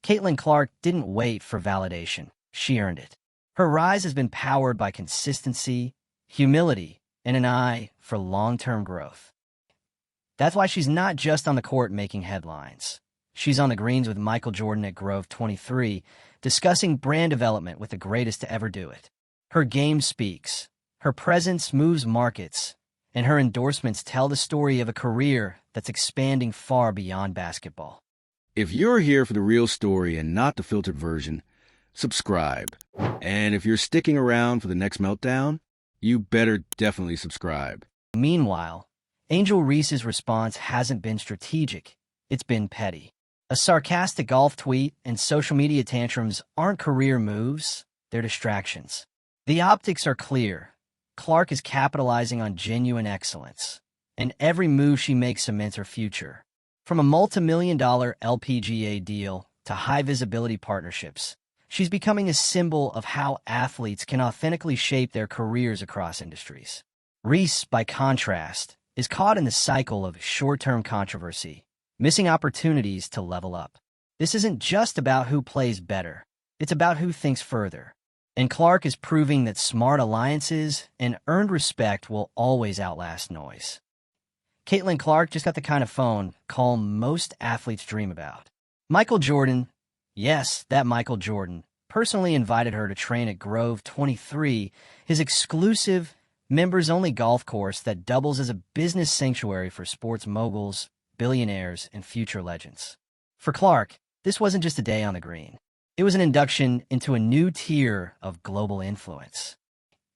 Caitlin Clark didn't wait for validation. She earned it. Her rise has been powered by consistency, humility, and an eye for long-term growth. That's why she's not just on the court making headlines. She's on the greens with Michael Jordan at Grove 23, discussing brand development with the greatest to ever do it. Her game speaks. Her presence moves markets, and her endorsements tell the story of a career that's expanding far beyond basketball. If you're here for the real story and not the filtered version, subscribe. And if you're sticking around for the next meltdown, you better definitely subscribe. Meanwhile, Angel Reese's response hasn't been strategic. It's been petty. A sarcastic golf tweet and social media tantrums aren't career moves, they're distractions. The optics are clear. Clark is capitalizing on genuine excellence, and every move she makes cements her future. From a multi-million-dollar LPGA deal to high-visibility partnerships, she's becoming a symbol of how athletes can authentically shape their careers across industries. Reese, by contrast, is caught in the cycle of short-term controversy, missing opportunities to level up. This isn't just about who plays better. It's about who thinks further. And Clark is proving that smart alliances and earned respect will always outlast noise. Caitlin Clark just got the kind of phone call most athletes dream about. Michael Jordan, yes, that Michael Jordan, personally invited her to train at Grove 23, his exclusive, members-only golf course that doubles as a business sanctuary for sports moguls, billionaires, and future legends. For Clark, this wasn't just a day on the green. It was an induction into a new tier of global influence.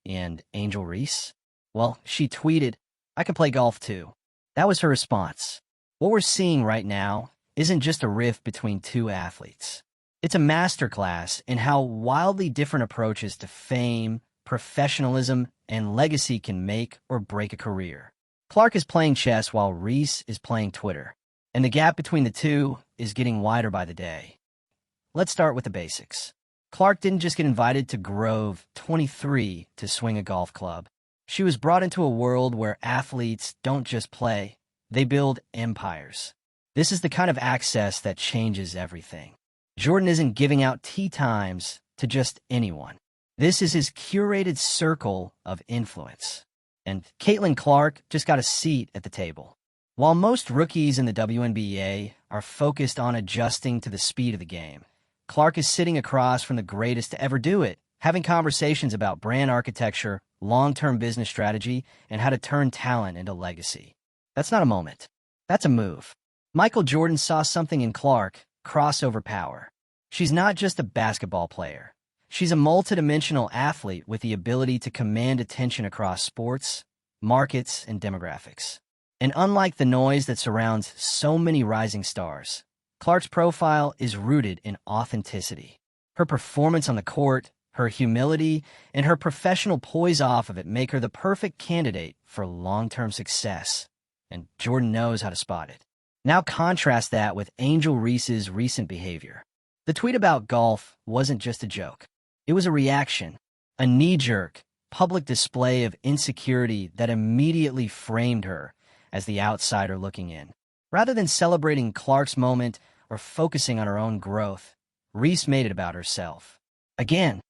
And Angel Reese? Well, she tweeted, "I can play golf too." That was her response. What we're seeing right now isn't just a rift between two athletes. It's a masterclass in how wildly different approaches to fame, professionalism, and legacy can make or break a career. Clark is playing chess while Reese is playing Twitter, and the gap between the two is getting wider by the day. Let's start with the basics. Clark didn't just get invited to Grove 23 to swing a golf club. She was brought into a world where athletes don't just play, they build empires. This is the kind of access that changes everything. Jordan isn't giving out tee times to just anyone. This is his curated circle of influence. And Caitlin Clark just got a seat at the table. While most rookies in the WNBA are focused on adjusting to the speed of the game, Clark is sitting across from the greatest to ever do it, having conversations about brand architecture, long-term business strategy, and how to turn talent into legacy. That's not a moment. That's a move. Michael Jordan saw something in Clark, crossover power. She's not just a basketball player. She's a multidimensional athlete with the ability to command attention across sports, markets, and demographics. And unlike the noise that surrounds so many rising stars, Clark's profile is rooted in authenticity. Her performance on the court, her humility, and her professional poise off of it make her the perfect candidate for long-term success. And Jordan knows how to spot it. Now contrast that with Angel Reese's recent behavior. The tweet about golf wasn't just a joke. It was a reaction, a knee-jerk, public display of insecurity that immediately framed her as the outsider looking in. Rather than celebrating Clark's moment or focusing on her own growth, Reese made it about herself. Again,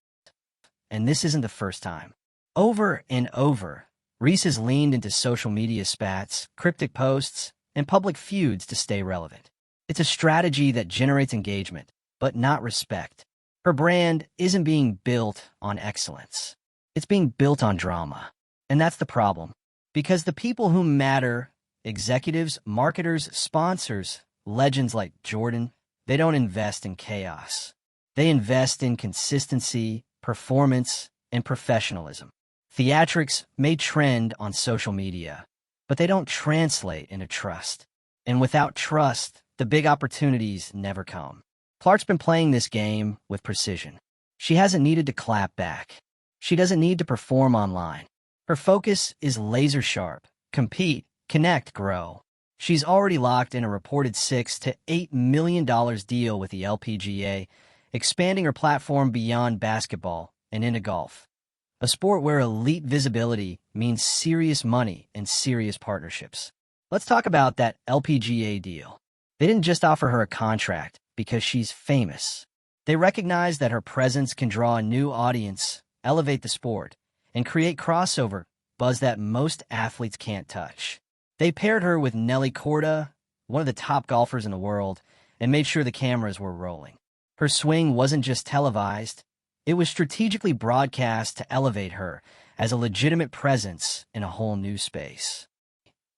and this isn't the first time. Over and over, Reese has leaned into social media spats, cryptic posts, and public feuds to stay relevant. It's a strategy that generates engagement, but not respect. Her brand isn't being built on excellence. It's being built on drama. And that's the problem. Because the people who matter, executives, marketers, sponsors, legends like Jordan, they don't invest in chaos. They invest in consistency, performance, and professionalism. Theatrics may trend on social media, but they don't translate into trust. And without trust, the big opportunities never come. Clark's been playing this game with precision. She hasn't needed to clap back. She doesn't need to perform online. Her focus is laser sharp. Compete, connect, grow. She's already locked in a reported $6 to $8 million deal with the LPGA, expanding her platform beyond basketball and into golf, a sport where elite visibility means serious money and serious partnerships. Let's talk about that LPGA deal. They didn't just offer her a contract. because she's famous. They recognize that her presence can draw a new audience, elevate the sport, and create crossover buzz that most athletes can't touch. They paired her with Nelly Korda, one of the top golfers in the world, and made sure the cameras were rolling. Her swing wasn't just televised, it was strategically broadcast to elevate her as a legitimate presence in a whole new space.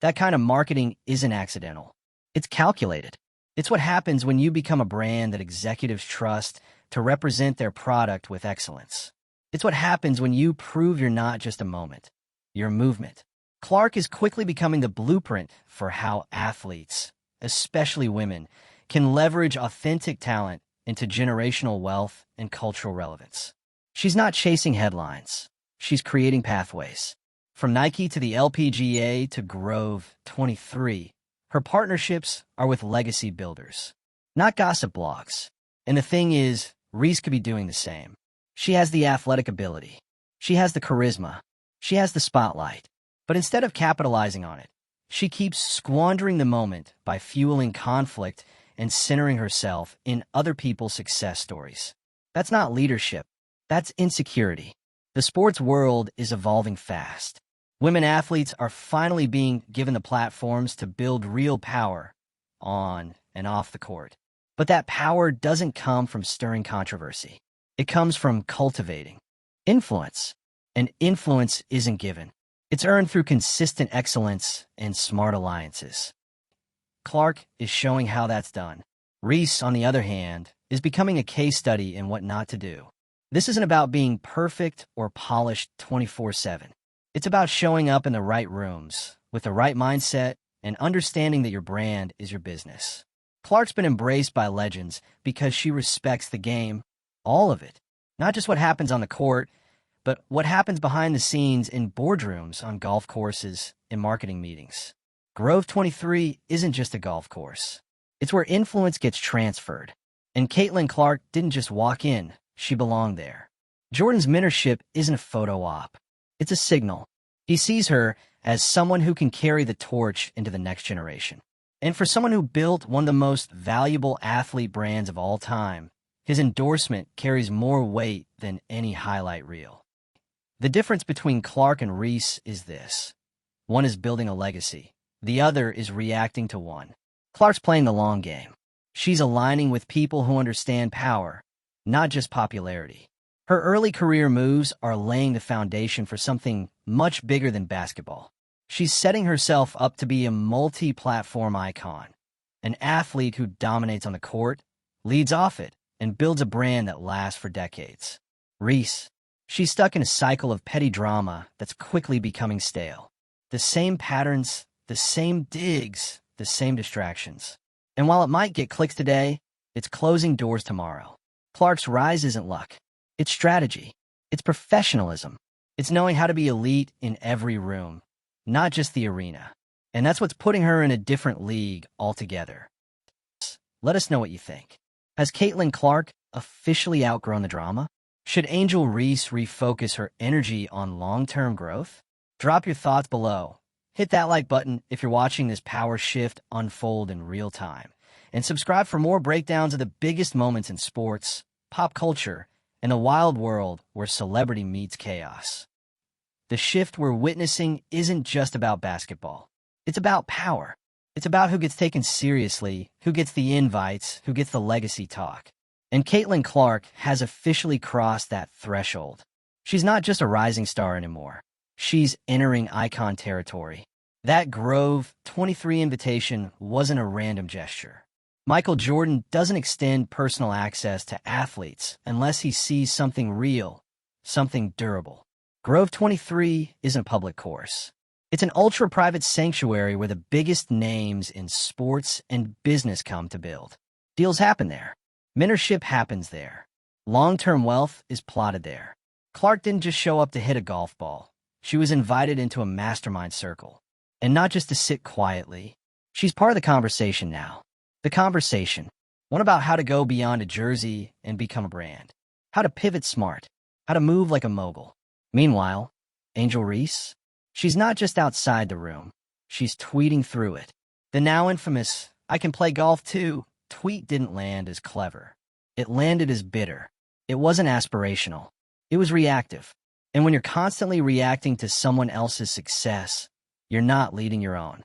That kind of marketing isn't accidental. It's calculated. It's what happens when you become a brand that executives trust to represent their product with excellence. It's what happens when you prove you're not just a moment, you're a movement. Clark is quickly becoming the blueprint for how athletes, especially women, can leverage authentic talent into generational wealth and cultural relevance. She's not chasing headlines. She's creating pathways. From Nike to the LPGA to Grove 23, her partnerships are with legacy builders, not gossip blogs. And the thing is, Reese could be doing the same. She has the athletic ability. She has the charisma. She has the spotlight. But instead of capitalizing on it, she keeps squandering the moment by fueling conflict and centering herself in other people's success stories. That's not leadership. That's insecurity. The sports world is evolving fast. Women athletes are finally being given the platforms to build real power on and off the court. But that power doesn't come from stirring controversy. It comes from cultivating influence. And influence isn't given. It's earned through consistent excellence and smart alliances. Clark is showing how that's done. Reese, on the other hand, is becoming a case study in what not to do. This isn't about being perfect or polished 24/7. It's about showing up in the right rooms, with the right mindset, and understanding that your brand is your business. Clark's been embraced by legends because she respects the game, all of it. Not just what happens on the court, but what happens behind the scenes in boardrooms, on golf courses, in marketing meetings. Grove 23 isn't just a golf course. It's where influence gets transferred. And Caitlin Clark didn't just walk in, she belonged there. Jordan's mentorship isn't a photo op. It's a signal. He sees her as someone who can carry the torch into the next generation. And for someone who built one of the most valuable athlete brands of all time, his endorsement carries more weight than any highlight reel. The difference between Clark and Reese is this. One is building a legacy. The other is reacting to one. Clark's playing the long game. She's aligning with people who understand power, not just popularity. Her early career moves are laying the foundation for something much bigger than basketball. She's setting herself up to be a multi-platform icon, an athlete who dominates on the court, leads off it, and builds a brand that lasts for decades. Reese, she's stuck in a cycle of petty drama that's quickly becoming stale. The same patterns, the same digs, the same distractions. And while it might get clicks today, it's closing doors tomorrow. Clark's rise isn't luck. It's strategy. It's professionalism. It's knowing how to be elite in every room, not just the arena. And that's what's putting her in a different league altogether. Let us know what you think. Has Caitlin Clark officially outgrown the drama? Should Angel Reese refocus her energy on long-term growth? Drop your thoughts below. Hit that like button if you're watching this power shift unfold in real time. And subscribe for more breakdowns of the biggest moments in sports, pop culture, and the wild world where celebrity meets chaos. The shift we're witnessing isn't just about basketball. It's about power. It's about who gets taken seriously, who gets the invites, who gets the legacy talk. And Caitlin Clark has officially crossed that threshold. She's not just a rising star anymore. She's entering icon territory. That Grove 23 invitation wasn't a random gesture. Michael Jordan doesn't extend personal access to athletes unless he sees something real, something durable. Grove 23 isn't a public course. It's an ultra-private sanctuary where the biggest names in sports and business come to build. Deals happen there. Mentorship happens there. Long-term wealth is plotted there. Clark didn't just show up to hit a golf ball. She was invited into a mastermind circle. And not just to sit quietly. She's part of the conversation now. The conversation. One about how to go beyond a jersey and become a brand. How to pivot smart. How to move like a mogul. Meanwhile, Angel Reese? She's not just outside the room. She's tweeting through it. The now infamous, "I can play golf too," tweet didn't land as clever. It landed as bitter. It wasn't aspirational. It was reactive. And when you're constantly reacting to someone else's success, you're not leading your own.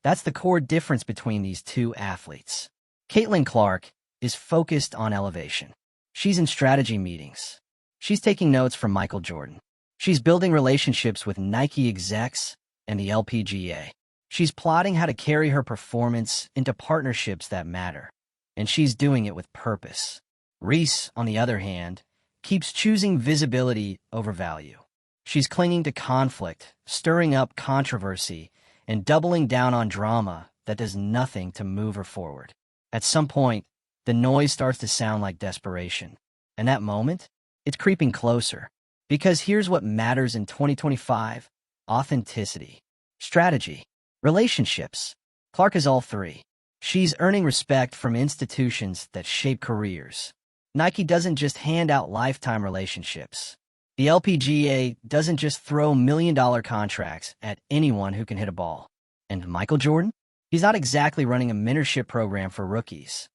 That's the core difference between these two athletes. Caitlin Clark is focused on elevation. She's in strategy meetings. She's taking notes from Michael Jordan. She's building relationships with Nike execs and the LPGA. She's plotting how to carry her performance into partnerships that matter. And she's doing it with purpose. Reese, on the other hand, keeps choosing visibility over value. She's clinging to conflict, stirring up controversy, and doubling down on drama that does nothing to move her forward. At some point, the noise starts to sound like desperation. And that moment, it's creeping closer. Because here's what matters in 2025: authenticity, strategy, relationships. Clark is all three. She's earning respect from institutions that shape careers. Nike doesn't just hand out lifetime relationships. The LPGA doesn't just throw million-dollar contracts at anyone who can hit a ball. And Michael Jordan? He's not exactly running a mentorship program for rookies.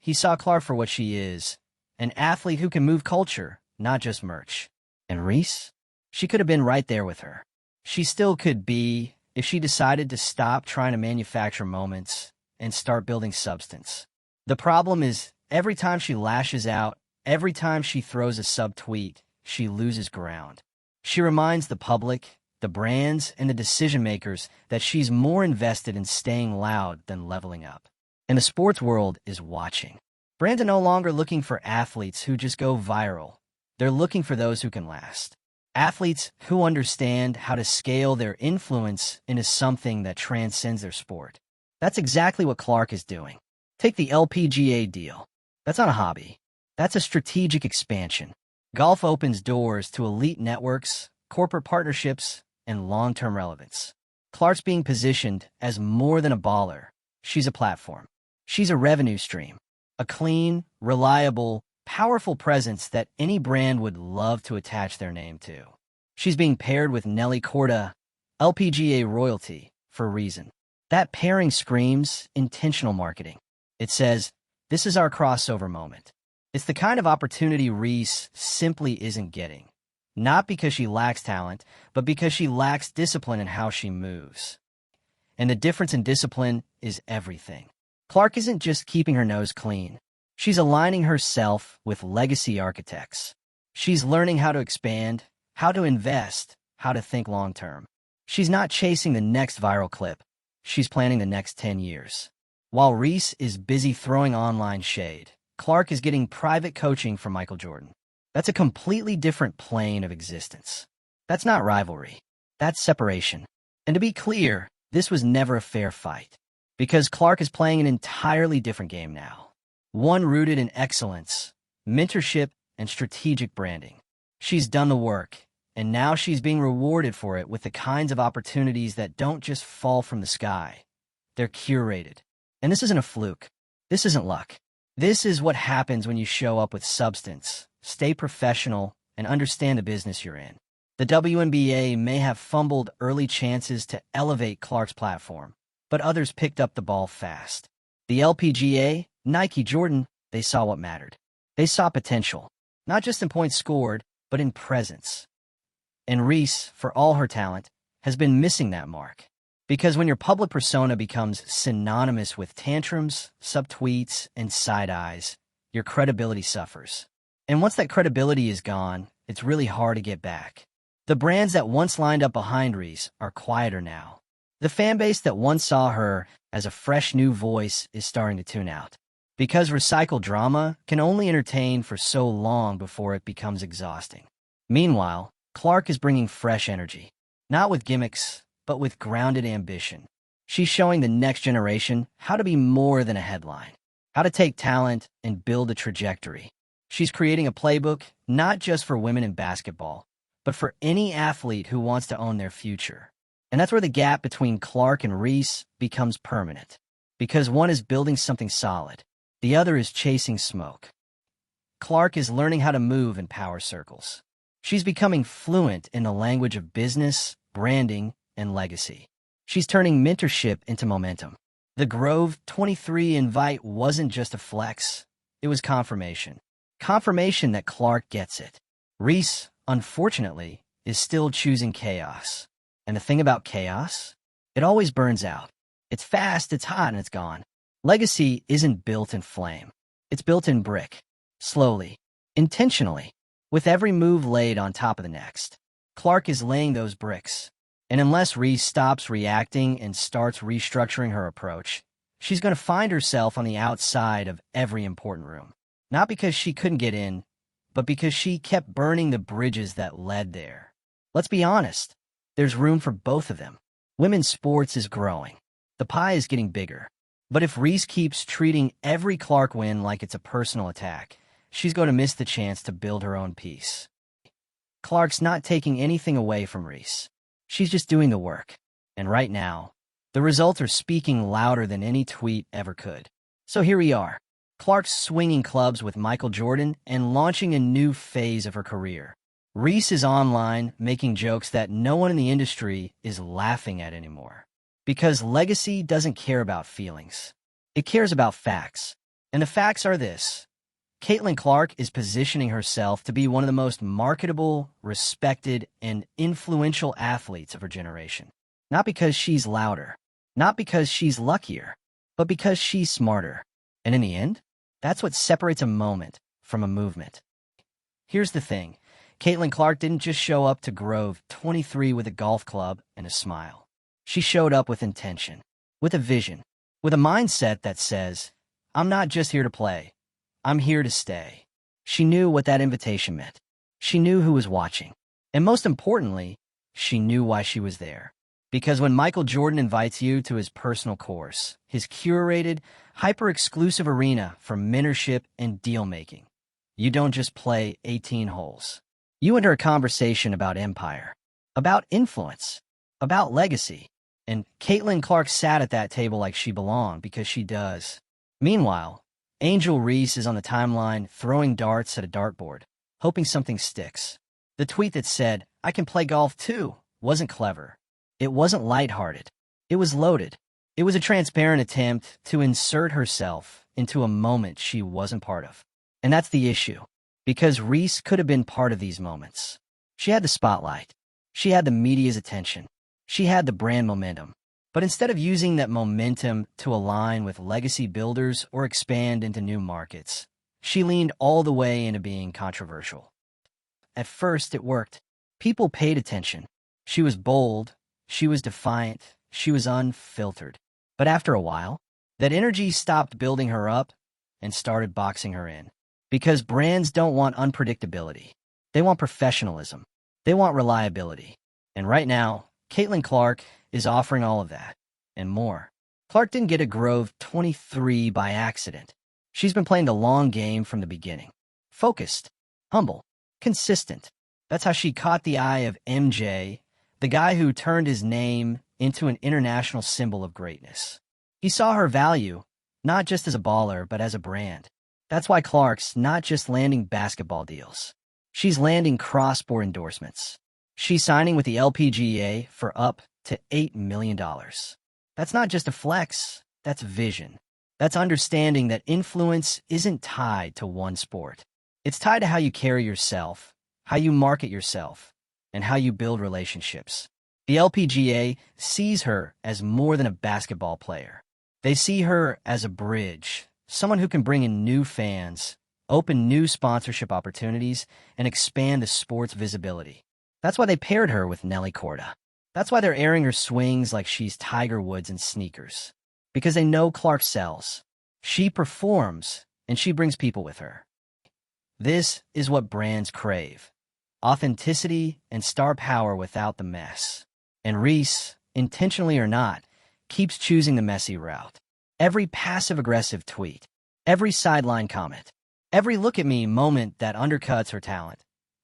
He saw Clark for what she is, an athlete who can move culture, not just merch. And Reese? She could have been right there with her. She still could be if she decided to stop trying to manufacture moments and start building substance. The problem is, every time she lashes out, every time she throws a subtweet, she loses ground. She reminds the public, the brands, and the decision-makers that she's more invested in staying loud than leveling up. And the sports world is watching. Brands are no longer looking for athletes who just go viral. They're looking for those who can last. Athletes who understand how to scale their influence into something that transcends their sport. That's exactly what Clark is doing. Take the LPGA deal. That's not a hobby. That's a strategic expansion. Golf opens doors to elite networks, corporate partnerships, and long-term relevance. Clark's being positioned as more than a baller. She's a platform. She's a revenue stream. A clean, reliable, powerful presence that any brand would love to attach their name to. She's being paired with Nelly Korda, LPGA royalty, for a reason. That pairing screams intentional marketing. It says, this is our crossover moment. It's the kind of opportunity Reese simply isn't getting. Not because she lacks talent, but because she lacks discipline in how she moves. And the difference in discipline is everything. Clark isn't just keeping her nose clean. She's aligning herself with legacy architects. She's learning how to expand, how to invest, how to think long-term. She's not chasing the next viral clip. She's planning the next 10 years. While Reese is busy throwing online shade, Clark is getting private coaching from Michael Jordan. That's a completely different plane of existence. That's not rivalry. That's separation. And to be clear, this was never a fair fight. Because Clark is playing an entirely different game now. One rooted in excellence, mentorship, and strategic branding. She's done the work, and now she's being rewarded for it with the kinds of opportunities that don't just fall from the sky. They're curated. And this isn't a fluke. This isn't luck. This is what happens when you show up with substance, stay professional, and understand the business you're in. The WNBA may have fumbled early chances to elevate Clark's platform, but others picked up the ball fast. The LPGA, Nike, Jordan, they saw what mattered. They saw potential, not just in points scored, but in presence. And Reese, for all her talent, has been missing that mark. Because when your public persona becomes synonymous with tantrums, subtweets, and side eyes, your credibility suffers. And once that credibility is gone, it's really hard to get back. The brands that once lined up behind Reese are quieter now. The fan base that once saw her as a fresh new voice is starting to tune out. Because recycled drama can only entertain for so long before it becomes exhausting. Meanwhile, Clark is bringing fresh energy. Not with gimmicks, but with grounded ambition. She's showing the next generation how to be more than a headline. How to take talent and build a trajectory. She's creating a playbook not just for women in basketball, but for any athlete who wants to own their future. And that's where the gap between Clark and Reese becomes permanent. Because one is building something solid. The other is chasing smoke. Clark is learning how to move in power circles. She's becoming fluent in the language of business, branding, and legacy. She's turning mentorship into momentum. The Grove 23 invite wasn't just a flex, it was confirmation. Confirmation that Clark gets it. Reese, unfortunately, is still choosing chaos. And the thing about chaos? It always burns out. It's fast, it's hot, and it's gone. Legacy isn't built in flame. It's built in brick. Slowly. Intentionally. With every move laid on top of the next. Clark is laying those bricks. And unless Reese stops reacting and starts restructuring her approach, she's going to find herself on the outside of every important room. Not because she couldn't get in, but because she kept burning the bridges that led there. Let's be honest, there's room for both of them. Women's sports is growing. The pie is getting bigger. But if Reese keeps treating every Clark win like it's a personal attack, she's going to miss the chance to build her own piece. Clark's not taking anything away from Reese. She's just doing the work. And right now, the results are speaking louder than any tweet ever could. So here we are. Clark's swinging clubs with Michael Jordan and launching a new phase of her career. Reese is online making jokes that no one in the industry is laughing at anymore. Because legacy doesn't care about feelings. It cares about facts. And the facts are this. Caitlin Clark is positioning herself to be one of the most marketable, respected, and influential athletes of her generation. Not because she's louder, not because she's luckier, but because she's smarter. And in the end, that's what separates a moment from a movement. Here's the thing. Caitlin Clark didn't just show up to Grove 23 with a golf club and a smile. She showed up with intention, with a vision, with a mindset that says, I'm not just here to play. I'm here to stay. She knew what that invitation meant. She knew who was watching. And most importantly, she knew why she was there. Because when Michael Jordan invites you to his personal course, his curated, hyper-exclusive arena for mentorship and deal-making, you don't just play 18 holes. You enter a conversation about empire, about influence, about legacy. And Caitlin Clark sat at that table like she belonged because she does. Meanwhile, Angel Reese is on the timeline throwing darts at a dartboard, hoping something sticks. The tweet that said, I can play golf too, wasn't clever. It wasn't lighthearted. It was loaded. It was a transparent attempt to insert herself into a moment she wasn't part of. And that's the issue. Because Reese could have been part of these moments. She had the spotlight. She had the media's attention. She had the brand momentum. But instead of using that momentum to align with legacy builders or expand into new markets, she leaned all the way into being controversial. At first, it worked. People paid attention. She was bold. She was defiant. She was unfiltered. But after a while, that energy stopped building her up and started boxing her in. Because brands don't want unpredictability. They want professionalism. They want reliability. And right now, Caitlin Clark is offering all of that and more. Clark didn't get a Grove 23 by accident. She's been playing the long game from the beginning. Focused, humble, consistent. That's how she caught the eye of MJ, the guy who turned his name into an international symbol of greatness. He saw her value, not just as a baller, but as a brand. That's why Clark's not just landing basketball deals. She's landing cross-sport endorsements. She's signing with the LPGA for up to $8 million. That's not just a flex, that's vision. That's understanding that influence isn't tied to one sport. It's tied to how you carry yourself, how you market yourself, and how you build relationships. The LPGA sees her as more than a basketball player. They see her as a bridge, someone who can bring in new fans, open new sponsorship opportunities, and expand the sport's visibility. That's why they paired her with Nelly Korda. That's why they're airing her swings like she's Tiger Woods in sneakers. Because they know Clark sells. She performs, and she brings people with her. This is what brands crave. Authenticity and star power without the mess. And Reese, intentionally or not, keeps choosing the messy route. Every passive-aggressive tweet, every sideline comment, every look-at-me moment that undercuts her talent,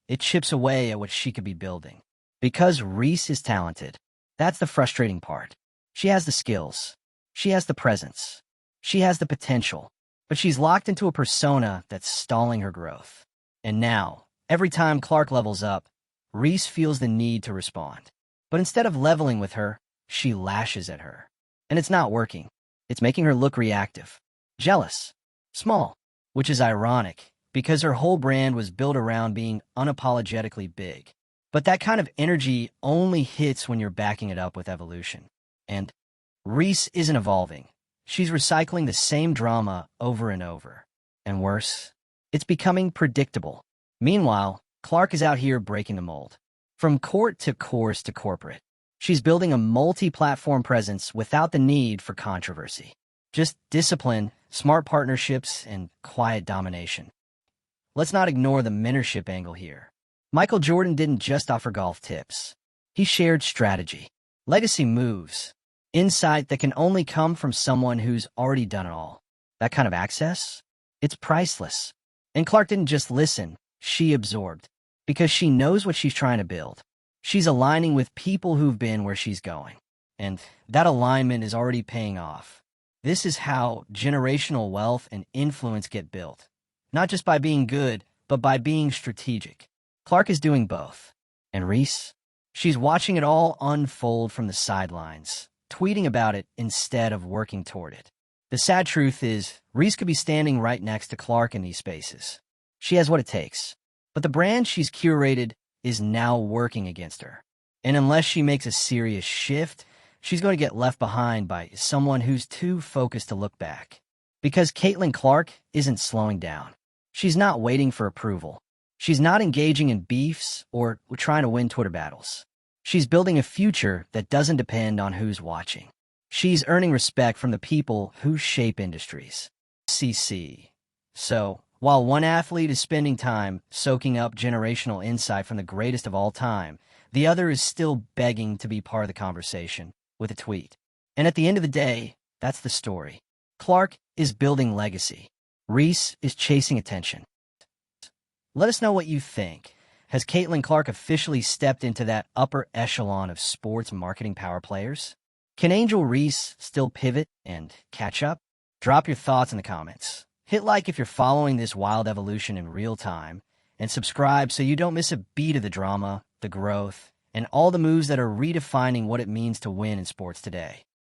it chips away at what she could be building. Because Reese is talented, that's the frustrating part. She has the skills. She has the presence. She has the potential. But she's locked into a persona that's stalling her growth. And now, every time Clark levels up, Reese feels the need to respond. But instead of leveling with her, she lashes at her. And it's not working. It's making her look reactive, jealous, small, which is ironic because her whole brand was built around being unapologetically big. But that kind of energy only hits when you're backing it up with evolution. And Reese isn't evolving. She's recycling the same drama over and over. And worse, it's becoming predictable. Meanwhile, Clark is out here breaking the mold. From court to course to corporate, she's building a multi-platform presence without the need for controversy. Just discipline, smart partnerships, and quiet domination. Let's not ignore the mentorship angle here. Michael Jordan didn't just offer golf tips. He shared strategy, legacy moves, insight that can only come from someone who's already done it all. That kind of access? It's priceless. And Clark didn't just listen, she absorbed. Because she knows what she's trying to build. She's aligning with people who've been where she's going. And that alignment is already paying off. This is how generational wealth and influence get built. Not just by being good, but by being strategic. Clark is doing both. And Reese? She's watching it all unfold from the sidelines, tweeting about it instead of working toward it. The sad truth is, Reese could be standing right next to Clark in these spaces. She has what it takes. But the brand she's curated is now working against her. And unless she makes a serious shift, she's going to get left behind by someone who's too focused to look back. Because Caitlin Clark isn't slowing down. She's not waiting for approval. She's not engaging in beefs or trying to win Twitter battles. She's building a future that doesn't depend on who's watching. She's earning respect from the people who shape industries. CC. So, while one athlete is spending time soaking up generational insight from the greatest of all time, the other is still begging to be part of the conversation with a tweet. And at the end of the day, that's the story. Clark is building legacy. Reese is chasing attention. Let us know what you think. Has Caitlin Clark officially stepped into that upper echelon of sports marketing power players? Can Angel Reese still pivot and catch up? Drop your thoughts in the comments. Hit like if you're following this wild evolution in real time, and subscribe so you don't miss a beat of the drama, the growth, and all the moves that are redefining what it means to win in sports today.